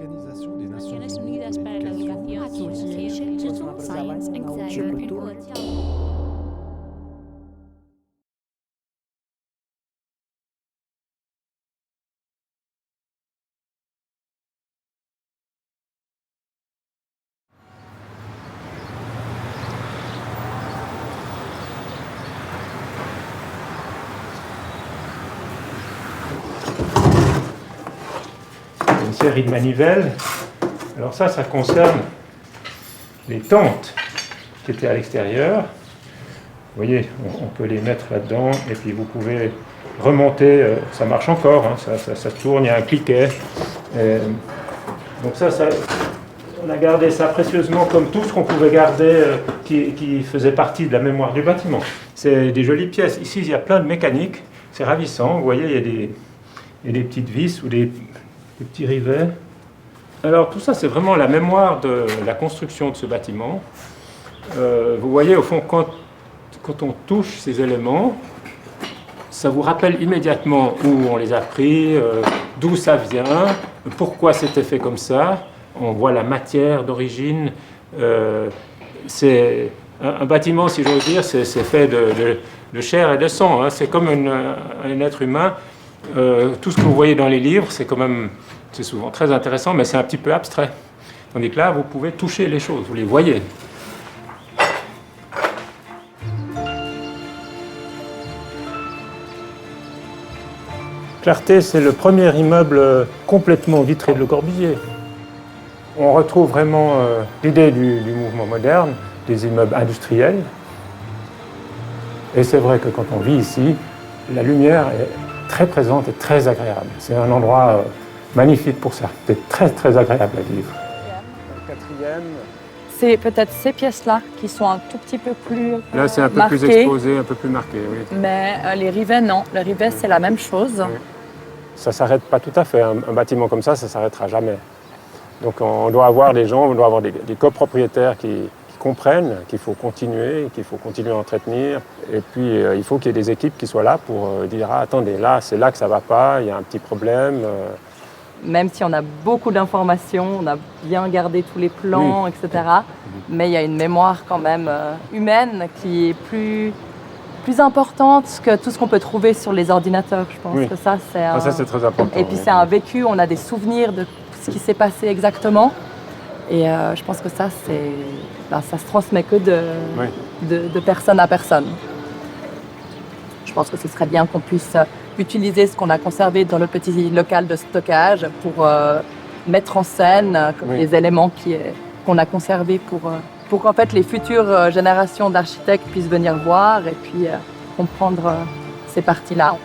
L'Organisation des Nations Naciones Unies Unidas para la Educación, Science and Culture. Une série de manivelles. Alors ça concerne les tentes qui étaient à l'extérieur. Vous voyez, on peut les mettre là-dedans et puis vous pouvez remonter, ça marche encore, hein, ça tourne, il y a un cliquet. Donc ça, on a gardé ça précieusement comme tout ce qu'on pouvait garder qui faisait partie de la mémoire du bâtiment. C'est des jolies pièces. Ici, il y a plein de mécanique, c'est ravissant. Vous voyez, il y a des petites vis ou des petits rivets. Alors tout ça, c'est vraiment la mémoire de la construction de ce bâtiment. Vous voyez, au fond, quand on touche ces éléments, ça vous rappelle immédiatement où on les a pris, d'où ça vient, pourquoi c'était fait comme ça. On voit la matière d'origine. C'est un bâtiment, si j'ose dire, c'est fait de chair et de sang. Hein. C'est comme un être humain. Tout ce que vous voyez dans les livres, c'est souvent très intéressant, mais c'est un petit peu abstrait. Tandis que là, vous pouvez toucher les choses, vous les voyez. Clarté, c'est le premier immeuble complètement vitré de Le Corbusier. On retrouve vraiment l'idée du mouvement moderne, des immeubles industriels. Et c'est vrai que quand on vit ici, la lumière est très présente et très agréable. C'est un endroit magnifique pour ça. C'est très très agréable à vivre. Le quatrième. C'est peut-être ces pièces-là qui sont un tout petit peu plus Là, c'est un peu marquées, plus exposé, un peu plus marqué, oui. mais les rivets, non. Les rivets, c'est la même chose. Oui. Ça ne s'arrête pas tout à fait. Un bâtiment comme ça ne s'arrêtera jamais. Donc on doit avoir des gens, on doit avoir des copropriétaires qui comprennent qu'il faut continuer à entretenir. Et puis il faut qu'il y ait des équipes qui soient là pour dire « Ah, attendez, là, c'est là que ça ne va pas, il y a un petit problème. » Même si on a beaucoup d'informations, on a bien gardé tous les plans, oui, etc. Mais il y a une mémoire quand même humaine qui est plus importante que tout ce qu'on peut trouver sur les ordinateurs. Je pense que ça, c'est très important. Et puis c'est un vécu, on a des souvenirs de ce qui s'est passé exactement. Et je pense que ça, ça se transmet que de personne à personne. Je pense que ce serait bien qu'on puisse utiliser ce qu'on a conservé dans le petit local de stockage pour mettre en scène les éléments qu'on a conservés pour qu'en fait les futures générations d'architectes puissent venir voir et puis comprendre ces parties-là.